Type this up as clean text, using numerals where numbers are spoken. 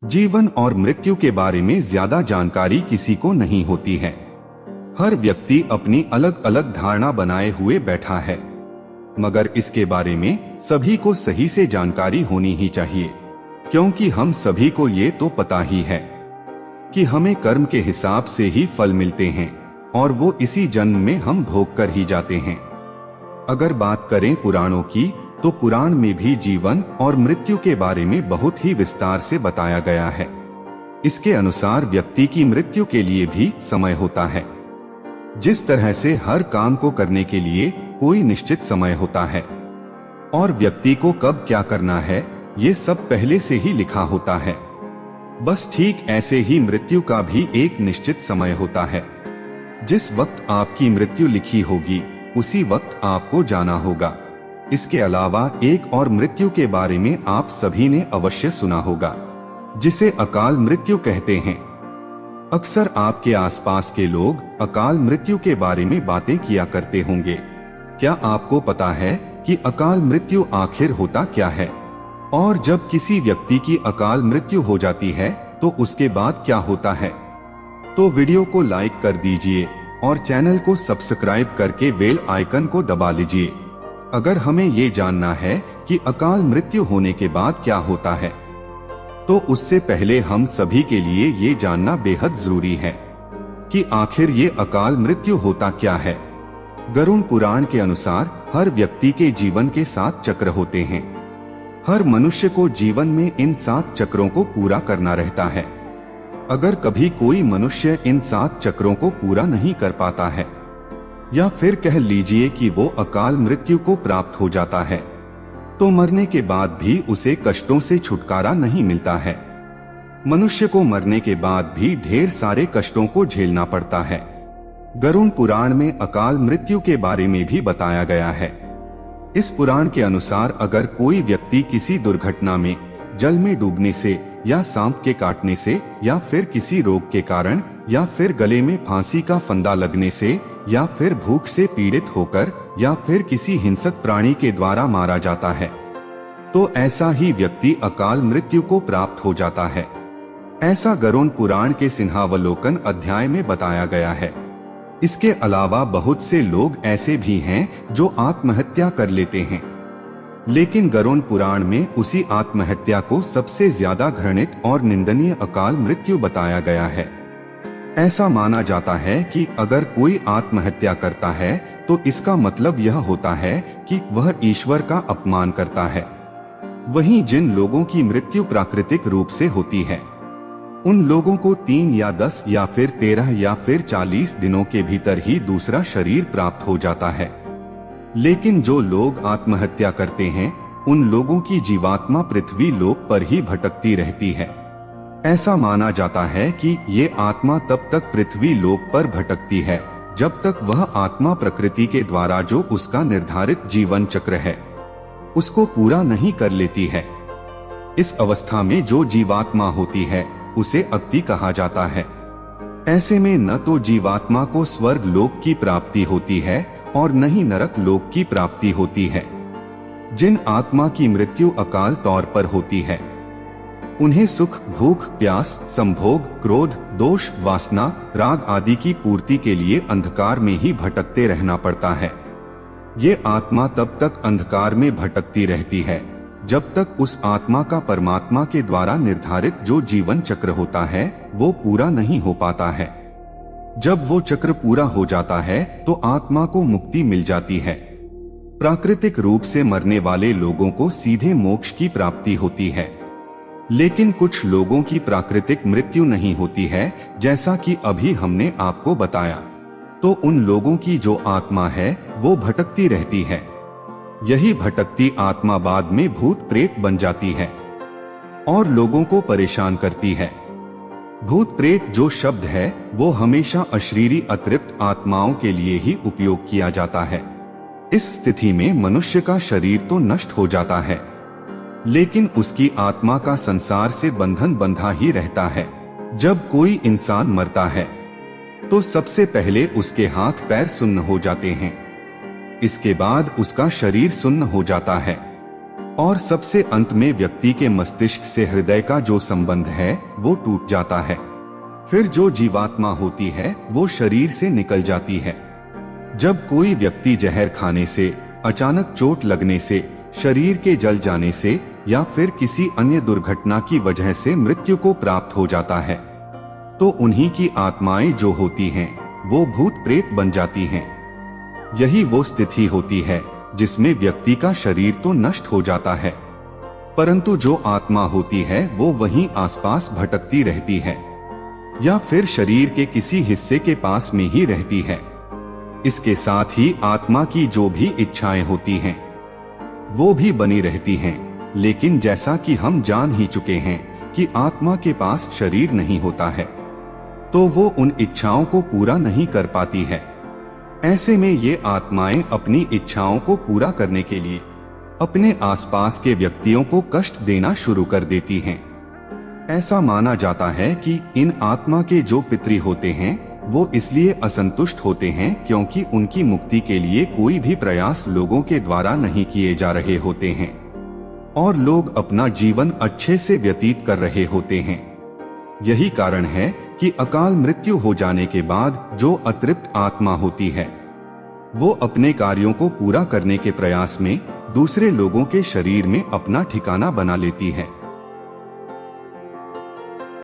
जीवन और मृत्यु के बारे में ज्यादा जानकारी किसी को नहीं होती है। हर व्यक्ति अपनी अलग अलग धारणा बनाए हुए बैठा है, मगर इसके बारे में सभी को सही से जानकारी होनी ही चाहिए, क्योंकि हम सभी को ये तो पता ही है कि हमें कर्म के हिसाब से ही फल मिलते हैं और वो इसी जन्म में हम भोग कर ही जाते हैं। अगर बात करें पुराणों की, तो पुराण में भी जीवन और मृत्यु के बारे में बहुत ही विस्तार से बताया गया है। इसके अनुसार व्यक्ति की मृत्यु के लिए भी समय होता है। जिस तरह से हर काम को करने के लिए कोई निश्चित समय होता है और व्यक्ति को कब क्या करना है, ये सब पहले से ही लिखा होता है। बस ठीक ऐसे ही मृत्यु का भी एक निश्चित समय होता है। जिस वक्त आपकी मृत्यु लिखी होगी, उसी वक्त आपको जाना होगा। इसके अलावा एक और मृत्यु के बारे में आप सभी ने अवश्य सुना होगा, जिसे अकाल मृत्यु कहते हैं। अक्सर आपके आसपास के लोग अकाल मृत्यु के बारे में बातें किया करते होंगे। क्या आपको पता है कि अकाल मृत्यु आखिर होता क्या है? और जब किसी व्यक्ति की अकाल मृत्यु हो जाती है तो उसके बाद क्या होता है? तो वीडियो को लाइक कर दीजिए और चैनल को सब्सक्राइब करके बेल आइकन को दबा लीजिए। अगर हमें ये जानना है कि अकाल मृत्यु होने के बाद क्या होता है, तो उससे पहले हम सभी के लिए ये जानना बेहद जरूरी है कि आखिर ये अकाल मृत्यु होता क्या है। गरुड़ पुराण के अनुसार हर व्यक्ति के जीवन के 7 चक्र होते हैं। हर मनुष्य को जीवन में इन 7 चक्रों को पूरा करना रहता है। अगर कभी कोई मनुष्य इन 7 चक्रों को पूरा नहीं कर पाता है, या फिर कह लीजिए कि वो अकाल मृत्यु को प्राप्त हो जाता है, तो मरने के बाद भी उसे कष्टों से छुटकारा नहीं मिलता है। मनुष्य को मरने के बाद भी ढेर सारे कष्टों को झेलना पड़ता है। गरुड़ पुराण में अकाल मृत्यु के बारे में भी बताया गया है। इस पुराण के अनुसार अगर कोई व्यक्ति किसी दुर्घटना में, जल में डूबने से, या सांप के काटने से, या फिर किसी रोग के कारण, या फिर गले में फांसी का फंदा लगने से, या फिर भूख से पीड़ित होकर, या फिर किसी हिंसक प्राणी के द्वारा मारा जाता है, तो ऐसा ही व्यक्ति अकाल मृत्यु को प्राप्त हो जाता है। ऐसा गरुड़ पुराण के सिंहावलोकन अध्याय में बताया गया है। इसके अलावा बहुत से लोग ऐसे भी हैं जो आत्महत्या कर लेते हैं, लेकिन गरुड़ पुराण में उसी आत्महत्या को सबसे ज्यादा घृणित और निंदनीय अकाल मृत्यु बताया गया है। ऐसा माना जाता है कि अगर कोई आत्महत्या करता है तो इसका मतलब यह होता है कि वह ईश्वर का अपमान करता है। वहीं जिन लोगों की मृत्यु प्राकृतिक रूप से होती है, उन लोगों को 3 या 10 या फिर 13 या फिर 40 दिनों के भीतर ही दूसरा शरीर प्राप्त हो जाता है। लेकिन जो लोग आत्महत्या करते हैं, उन लोगों की जीवात्मा पृथ्वी लोक पर ही भटकती रहती है। ऐसा माना जाता है कि ये आत्मा तब तक पृथ्वी लोक पर भटकती है जब तक वह आत्मा प्रकृति के द्वारा जो उसका निर्धारित जीवन चक्र है, उसको पूरा नहीं कर लेती है। इस अवस्था में जो जीवात्मा होती है, उसे अक्ति कहा जाता है। ऐसे में न तो जीवात्मा को स्वर्ग लोक की प्राप्ति होती है और न ही नरक लोक की प्राप्ति होती है। जिन आत्मा की मृत्यु अकाल तौर पर होती है, उन्हें सुख, भूख, प्यास, संभोग, क्रोध, दोष, वासना, राग आदि की पूर्ति के लिए अंधकार में ही भटकते रहना पड़ता है। ये आत्मा तब तक अंधकार में भटकती रहती है जब तक उस आत्मा का परमात्मा के द्वारा निर्धारित जो जीवन चक्र होता है वो पूरा नहीं हो पाता है। जब वो चक्र पूरा हो जाता है तो आत्मा को मुक्ति मिल जाती है। प्राकृतिक रूप से मरने वाले लोगों को सीधे मोक्ष की प्राप्ति होती है, लेकिन कुछ लोगों की प्राकृतिक मृत्यु नहीं होती है, जैसा कि अभी हमने आपको बताया। तो उन लोगों की जो आत्मा है वो भटकती रहती है। यही भटकती आत्मा बाद में भूत प्रेत बन जाती है और लोगों को परेशान करती है। भूत प्रेत जो शब्द है वो हमेशा अशरीरी अतृप्त आत्माओं के लिए ही उपयोग किया जाता है। इस स्थिति में मनुष्य का शरीर तो नष्ट हो जाता है, लेकिन उसकी आत्मा का संसार से बंधन बंधा ही रहता है। जब कोई इंसान मरता है तो सबसे पहले उसके हाथ पैर सुन्न हो जाते हैं। इसके बाद उसका शरीर सुन्न हो जाता है और सबसे अंत में व्यक्ति के मस्तिष्क से हृदय का जो संबंध है वो टूट जाता है। फिर जो जीवात्मा होती है वो शरीर से निकल जाती है। जब कोई व्यक्ति जहर खाने से, अचानक चोट लगने से, शरीर के जल जाने से या फिर किसी अन्य दुर्घटना की वजह से मृत्यु को प्राप्त हो जाता है, तो उन्हीं की आत्माएं जो होती हैं वो भूत प्रेत बन जाती हैं। यही वो स्थिति होती है जिसमें व्यक्ति का शरीर तो नष्ट हो जाता है, परंतु जो आत्मा होती है वो वहीं आसपास भटकती रहती है या फिर शरीर के किसी हिस्से के पास में ही रहती है। इसके साथ ही आत्मा की जो भी इच्छाएं होती हैं वो भी बनी रहती हैं, लेकिन जैसा कि हम जान ही चुके हैं कि आत्मा के पास शरीर नहीं होता है, तो वो उन इच्छाओं को पूरा नहीं कर पाती है। ऐसे में ये आत्माएं अपनी इच्छाओं को पूरा करने के लिए अपने आसपास के व्यक्तियों को कष्ट देना शुरू कर देती हैं। ऐसा माना जाता है कि इन आत्मा के जो पितृ होते हैं वो इसलिए असंतुष्ट होते हैं क्योंकि उनकी मुक्ति के लिए कोई भी प्रयास लोगों के द्वारा नहीं किए जा रहे होते हैं और लोग अपना जीवन अच्छे से व्यतीत कर रहे होते हैं। यही कारण है कि अकाल मृत्यु हो जाने के बाद जो अतृप्त आत्मा होती है वो अपने कार्यों को पूरा करने के प्रयास में दूसरे लोगों के शरीर में अपना ठिकाना बना लेती है।